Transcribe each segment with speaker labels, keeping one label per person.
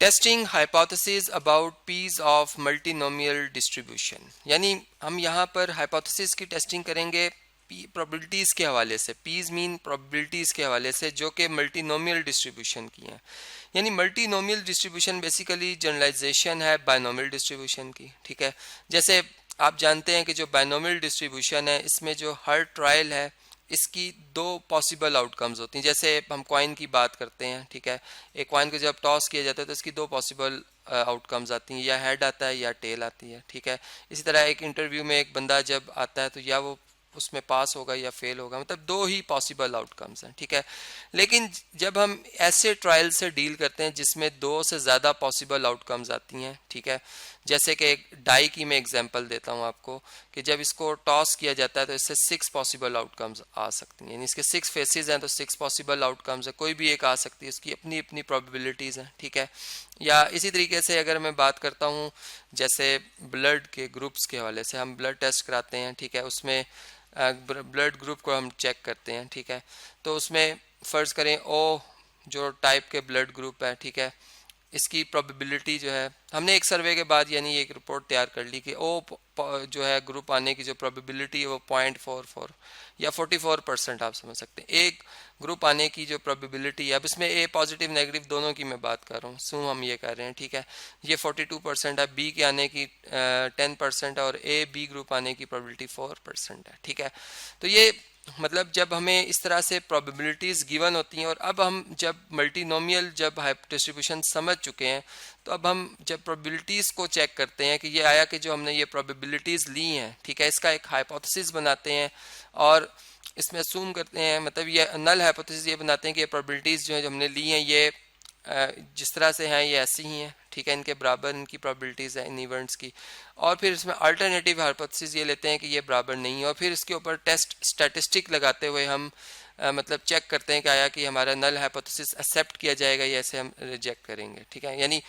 Speaker 1: Testing hypothesis about piece of multinomial distribution, यानी हम यहाँ पर हाइपोथेसिस की टेस्टिंग करेंगे प्रोबेबिलिटीज़ के हवाले से। पीस मीन प्रोबेबिलिटीज़ के हवाले से जो कि मल्टीनोमियल डिस्ट्रीब्यूशन की हैं। यानी मल्टीनोमियल डिस्ट्रीब्यूशन बेसिकली जनरलाइजेशन है बायनोमियल डिस्ट्रीब्यूशन की। ठीक है, जैसे आप जानते हैं कि जो बायनोमियल डिस्ट्रीब्यूशन है इसमें जो हर ट्रायल है इसकी दो पॉसिबल आउटकम्स होती हैं। जैसे हम कॉइन की बात करते हैं, ठीक है, एक कॉइन को जब टॉस किया जाता है तो इसकी दो पॉसिबल आउटकम्स आती हैं, या हेड आता है या टेल आती है। ठीक है, इसी तरह एक इंटरव्यू में एक बंदा जब आता है तो या वो उसमें पास होगा या फेल होगा, मतलब दो ही पॉसिबल आउटकम्स हैं। ठीक है, लेकिन जब हम ऐसे ट्रायल से डील करते हैं जिसमें दो से ज़्यादा पॉसिबल आउटकम्स आती हैं, ठीक है, जैसे कि एक डाई की मैं एग्जांपल देता हूं आपको कि जब इसको टॉस किया जाता है तो इससे 6 पॉसिबल आउटकम्स आ सकती हैं, यानी इसके 6 फेसेस हैं तो 6 पॉसिबल आउटकम्स है, कोई भी एक आ सकती है, उसकी अपनी अपनी प्रोबेबिलिटीज़ हैं। ठीक है, या इसी तरीके से अगर मैं बात करता हूं जैसे ब्लड के ग्रुप्स के हवाले से, हम ब्लड टेस्ट कराते हैं, ठीक है, उसमें ब्लड ग्रुप को हम चेक करते हैं। ठीक है, तो उसमें फ़र्ज़ करें ओ जो टाइप के ब्लड ग्रुप है, ठीक है, इसकी प्रोबेबिलिटी जो है हमने एक सर्वे के बाद यानी एक रिपोर्ट तैयार कर ली कि ओ जो है ग्रुप आने की जो प्रोबेबिलिटी है वो 0.44 या 44% आप समझ सकते हैं। एक ग्रुप आने की जो प्रोबेबिलिटी है, अब इसमें ए पॉजिटिव नेगेटिव दोनों की मैं बात कर रहा हूँ, सो हम ये कर रहे हैं। ठीक है, ये 42% है, बी के आने की 10% है और ए बी ग्रुप आने की प्रोबेबिलिटी 4% है। ठीक है, तो ये मतलब जब हमें इस तरह से प्रोबेबिलिटीज़ गिवन होती हैं, और अब हम जब मल्टीनोमियल जब डिस्ट्रीब्यूशन समझ चुके हैं तो अब हम जब प्रोबेबिलिटीज़ को चेक करते हैं कि ये आया कि जो हमने ये प्रोबेबिलिटीज़ ली हैं, ठीक है, इसका एक हाइपोथेसिस बनाते हैं और इसमें असूम करते हैं, मतलब ये नल हाइपोथेसिस ये बनाते हैं कि ये प्रोबेबिलिटीज़ जो है जो हमने ली हैं ये जिस तरह से हैं ये ऐसी ही हैं। ठीक है, इनके बराबर इनकी प्रोबेबिलिटीज़ हैं इन इवेंट्स की, और फिर इसमें अल्टरनेटिव हाइपोथेसिस ये लेते हैं कि ये बराबर नहीं है, और फिर इसके ऊपर टेस्ट स्टैटिस्टिक लगाते हुए हम मतलब चेक करते हैं कि आया कि हमारा नल हाइपोथेसिस एक्सेप्ट किया जाएगा या ऐसे हम रिजेक्ट करेंगे। ठीक है, यानी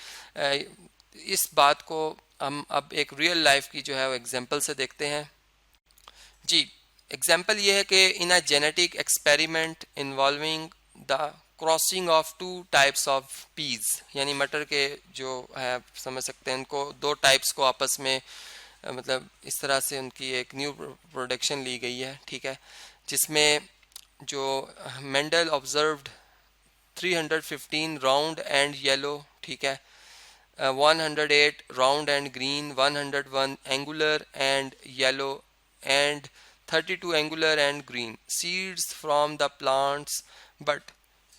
Speaker 1: इस बात को हम अब एक रियल लाइफ की जो है वो एग्जांपल से देखते हैं। जी, एग्जांपल ये है कि in a genetic experiment involving the crossing of two types of peas, यानी मटर के जो है समझ सकते हैं इनको दो टाइप्स को आपस में मतलब इस तरह से उनकी एक न्यू प्रोडक्शन ली गई है। ठीक है, जिसमें जो Mendel observed 315 round and yellow, ठीक है, 108 round and green, 101 angular and yellow and 32 angular and green seeds from the plants, but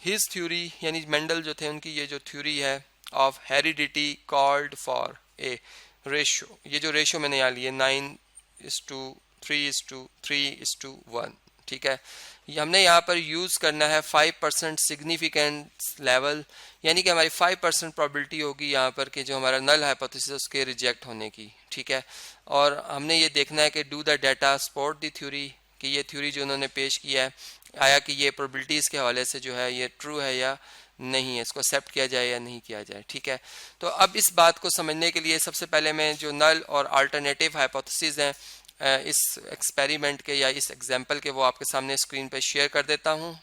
Speaker 1: his theory यानी मेंडल जो थे उनकी ये जो थ्योरी है of heredity called for a ratio, ये जो रेशो मैंने यहाँ लिए 9:3:3:3:1। ठीक है, ये हमने यहाँ पर यूज़ करना है 5% सिग्निफिकेंस लेवल, यानी कि हमारी 5% प्रोबेबिलिटी होगी यहाँ पर कि जो हमारा नल हाइपोथेसिस उसके रिजेक्ट होने की। ठीक है, और हमने ये देखना है कि do the data support the theory, कि ये थ्योरी जो उन्होंने पेश किया है आया कि ये प्रोबेबिलिटीज़ के हवाले से जो है ये ट्रू है या नहीं है, इसको एक्सेप्ट किया जाए या नहीं किया जाए। ठीक है, तो अब इस बात को समझने के लिए सबसे पहले मैं जो नल और अल्टरनेटिव हाइपोथेसिस हैं इस एक्सपेरिमेंट के या इस एग्जाम्पल के वो आपके सामने स्क्रीन पर शेयर कर देता हूँ।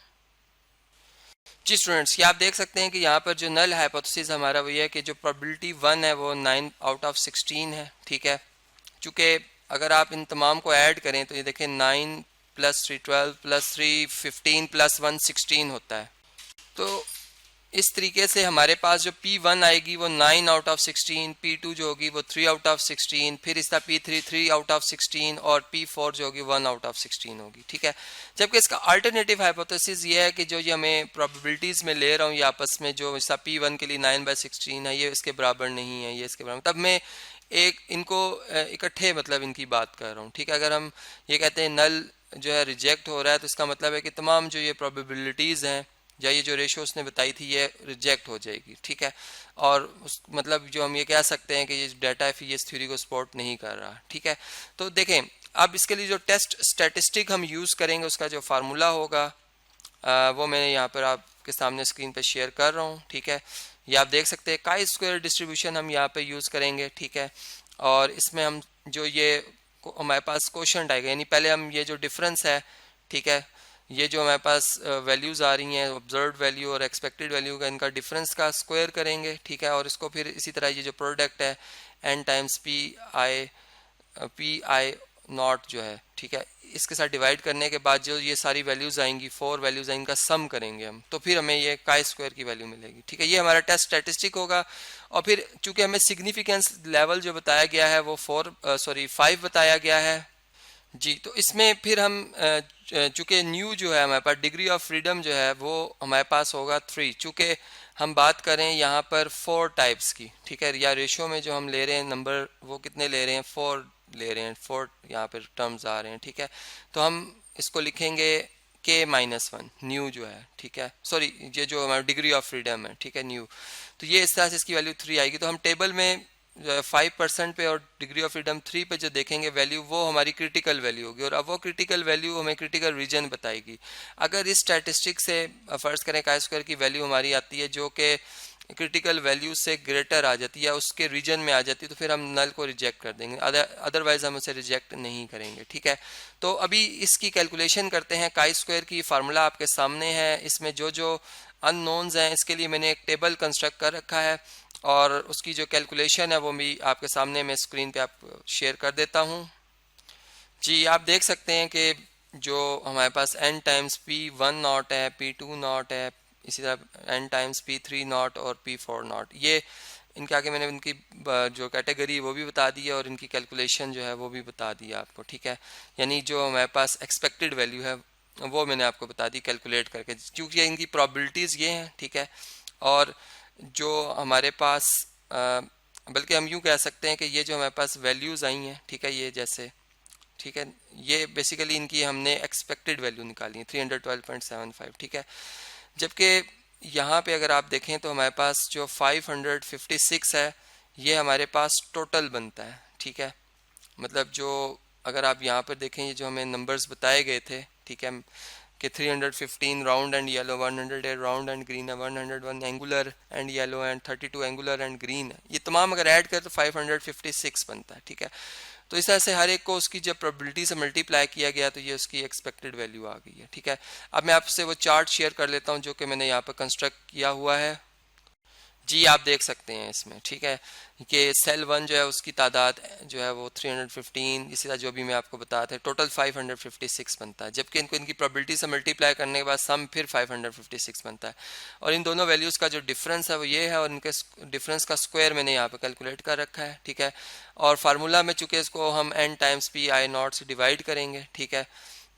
Speaker 1: जी स्टूडेंट्स, ये आप देख सकते हैं कि यहाँ पर जो नल हाइपोथेसिस हमारा वो ये है कि जो प्रोबेबिलिटी 1 है वो 9/16 है। ठीक है, चूँकि अगर आप इन तमाम को ऐड करें तो ये देखें 9 + 3 12 + 3 15 + 1 16 होता है। तो इस तरीके से हमारे पास जो P1 आएगी वो 9/16, P2 जो होगी वो 3/16, फिर इसका P3 3/16 और P4 जो होगी 1/16 होगी। ठीक है, जबकि इसका अल्टरनेटिव हाइपोथेसिस ये है कि जो ये हमें प्रोबेबिलिटीज़ में ले रहा हूँ ये आपस में जो इसका P1 के लिए 9/16 है ये इसके बराबर नहीं है, ये इसके बराबर, तब मैं एक इनको इकट्ठे मतलब इनकी बात कर रहा हूँ। ठीक है, अगर हम ये कहते हैं नल जो है रिजेक्ट हो रहा है तो इसका मतलब है कि तमाम जो ये प्रोबेबिलिटीज़ हैं या ये जो रेशो उसने बताई थी ये रिजेक्ट हो जाएगी। ठीक है, और उस मतलब जो हम ये कह सकते हैं कि ये डाटा है फिर ये इस थ्योरी को सपोर्ट नहीं कर रहा। ठीक है, तो देखें अब इसके लिए जो टेस्ट स्टैटिस्टिक हम यूज़ करेंगे उसका जो फार्मूला होगा वो मैंने यहाँ पर आपके सामने स्क्रीन पर शेयर कर रहा हूँ। ठीक है, ये आप देख सकते हैं काई स्क्वायर डिस्ट्रीब्यूशन हम यहाँ पे यूज़ करेंगे। ठीक है, और इसमें हम जो ये हमारे पास क्वोशंट आएगा, यानी पहले हम ये जो डिफरेंस है, ठीक है, ये जो हमारे पास वैल्यूज़ आ रही हैं ऑब्जर्व्ड वैल्यू और एक्सपेक्टेड वैल्यू का, इनका डिफरेंस का स्क्वायर करेंगे, ठीक है। और इसको फिर इसी तरह ये जो प्रोडक्ट है n times P I not जो है, ठीक है, इसके साथ डिवाइड करने के बाद जो ये सारी वैल्यूज़ आएंगी, 4 वैल्यूज़ आएंगी, इनका सम करेंगे हम, तो फिर हमें ये काई स्क्वायर की वैल्यू मिलेगी, ठीक है। ये हमारा टेस्ट स्टैटिस्टिक होगा। और फिर चूंकि हमें सिग्निफिकेंस लेवल जो बताया गया है वो 5 बताया गया है जी। तो इसमें फिर हम चूंकि न्यू जो है हमारे पास डिग्री ऑफ फ्रीडम जो है वो हमारे पास होगा 3, चूंकि हम बात करें यहाँ पर 4 टाइप्स की, ठीक है, या रेशो में जो हम ले रहे हैं नंबर वो कितने ले रहे हैं, 4 ले रहे हैं, 4 यहाँ पर टर्म्स आ रहे हैं, ठीक है। तो हम इसको लिखेंगे k-1 न्यू जो है, ठीक है, सॉरी ये जो हमारा डिग्री ऑफ फ्रीडम है, ठीक है, न्यू। तो ये इस तरह से इसकी वैल्यू 3 आएगी। तो हम टेबल में 5% पे और डिग्री ऑफ फ्रीडम 3 पे जो देखेंगे वैल्यू, वो हमारी क्रिटिकल वैल्यू होगी। और अब वो क्रिटिकल वैल्यू हमें क्रिटिकल रीजन बताएगी। अगर इस स्टैटिस्टिक से फर्ज करें काई स्क्वायर की वैल्यू हमारी आती है जो कि क्रिटिकल वैल्यू से ग्रेटर आ जाती है या उसके रीजन में आ जाती है, तो फिर हम नल को रिजेक्ट कर देंगे, अदरवाइज हम उसे रिजेक्ट नहीं करेंगे, ठीक है। तो अभी इसकी कैलकुलेशन करते हैं। काई स्क्वायर की फार्मूला आपके सामने है। इसमें जो जो अननोन्स हैं इसके लिए मैंने एक टेबल कंस्ट्रक्ट कर रखा है और उसकी जो कैलकुलेशन है वो भी आपके सामने मैं स्क्रीन पे आप शेयर कर देता हूँ जी। आप देख सकते हैं कि जो हमारे पास n टाइम्स p1 नॉट है, p2 नॉट है, इसी तरह n टाइम्स p3 नॉट और p4 नॉट, ये इनके आगे मैंने इनकी जो कैटेगरी वो भी बता दी है और इनकी कैलकुलेशन जो है वो भी बता दी है आपको, ठीक है। यानी जो हमारे पास एक्सपेक्टेड वैल्यू है वो मैंने आपको बता दी कैलकुलेट करके, क्योंकि इनकी प्रॉबिलिटीज़ ये हैं, ठीक है। और जो हमारे पास बल्कि हम यूँ कह सकते हैं कि ये जो हमारे पास वैल्यूज़ आई हैं, ठीक है, ये जैसे, ठीक है, ये बेसिकली इनकी हमने एक्सपेक्टेड वैल्यू निकाली है 312.75, ठीक है। जबकि यहाँ पे अगर आप देखें तो हमारे पास जो 556 है ये हमारे पास टोटल बनता है, ठीक है। मतलब जो अगर आप यहाँ पर देखें ये जो हमें नंबर्स बताए गए थे, ठीक है, कि 315 round and yellow, 108 round and green है, 101 angular and yellow and 32 angular and green है, ये तमाम अगर ऐड करें तो 556 बनता है, ठीक है। तो इस तरह से हर एक को उसकी जब प्रोबेबिलिटी से मल्टीप्लाई किया गया तो ये उसकी एक्सपेक्टेड वैल्यू आ गई है, ठीक है। अब मैं आपसे वो चार्ट शेयर कर लेता हूँ जो कि मैंने यहाँ पर कंस्ट्रक्ट किया हुआ है जी। आप देख सकते हैं इसमें, ठीक है, कि सेल 1 जो है उसकी तादाद जो है वो 315, इसी तरह जो भी मैं आपको बताया था, टोटल 556 बनता है। जबकि इनको इनकी प्रोबेबिलिटी से मल्टीप्लाई करने के बाद सम फिर 556 बनता है। और इन दोनों वैल्यूज़ का जो डिफरेंस है वो ये है और इनके डिफरेंस का स्क्वायर मैंने यहाँ पे कैलकुलेट कर रखा है, ठीक है। और फार्मूला में चूँकि इसको हम n times P I not से डिवाइड करेंगे, ठीक है,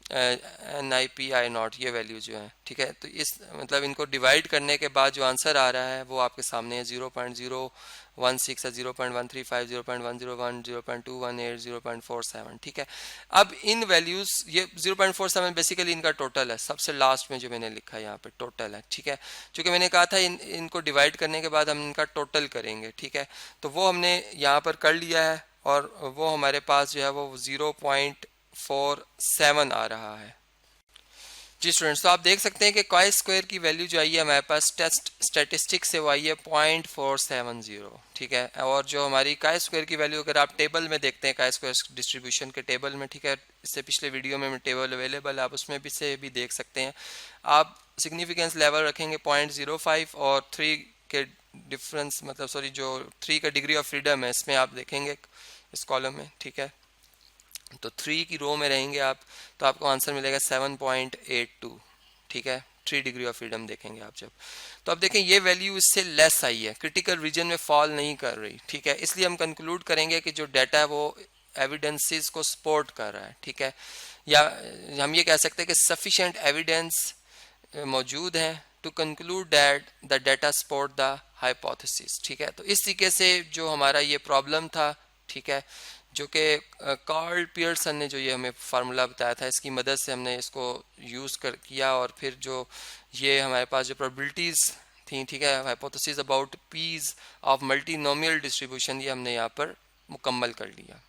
Speaker 1: NIPI0 ये वैल्यू जो है, ठीक है। तो इस मतलब इनको डिवाइड करने के बाद जो आंसर आ रहा है वो आपके सामने है 0.016 है, 0.135, 0.101, 0.218, 0.47, ठीक है। अब इन वैल्यूज़ ये 0.47 बेसिकली इनका टोटल है, सबसे लास्ट में जो मैंने लिखा है यहाँ पे टोटल है, ठीक है। चूँकि मैंने कहा था इनको डिवाइड करने के बाद हम इनका टोटल करेंगे, ठीक है। तो वो हमने यहाँ पर कर लिया है और वो हमारे पास जो है वो 0.47 आ रहा है जी स्टूडेंट्स। तो आप देख सकते हैं कि काई स्क्वायर की वैल्यू जो आई है हमारे पास टेस्ट स्टैटिस्टिक से वो आई है 0.470, ठीक है। और जो हमारी काई स्क्वायर की वैल्यू अगर आप टेबल में देखते हैं काई स्क्वायर डिस्ट्रीब्यूशन के टेबल में, ठीक है, इससे पिछले वीडियो में टेबल अवेलेबल है, आप उसमें भी से भी देख सकते हैं। आप सिग्निफिकेंस लेवल रखेंगे 0.05 और 3 के डिफरेंस मतलब सॉरी जो 3 का डिग्री ऑफ फ्रीडम है इसमें आप देखेंगे इस कॉलम में, ठीक है। तो 3 की रो में रहेंगे आप तो आपको आंसर मिलेगा 7.82, ठीक है। 3 डिग्री ऑफ फ्रीडम देखेंगे आप जब, तो अब देखें ये वैल्यू इससे लेस आई है, क्रिटिकल रीजन में फॉल नहीं कर रही, ठीक है। इसलिए हम कंक्लूड करेंगे कि जो डाटा है वो एविडेंसेस को सपोर्ट कर रहा है, ठीक है। या हम ये कह सकते हैं कि सफिशिएंट एविडेंस मौजूद है to conclude that the data support the hypothesis, ठीक है। तो इस तरीके से जो हमारा ये प्रॉब्लम था, ठीक है, जो कि कार्ल पियर्सन ने जो ये हमें फार्मूला बताया था इसकी मदद से हमने इसको यूज़ किया और फिर जो ये हमारे पास जो प्रोबेबिलिटीज़ थी, ठीक है, hypothesis about piece of multinomial distribution, ये हमने यहाँ पर मुकम्मल कर लिया।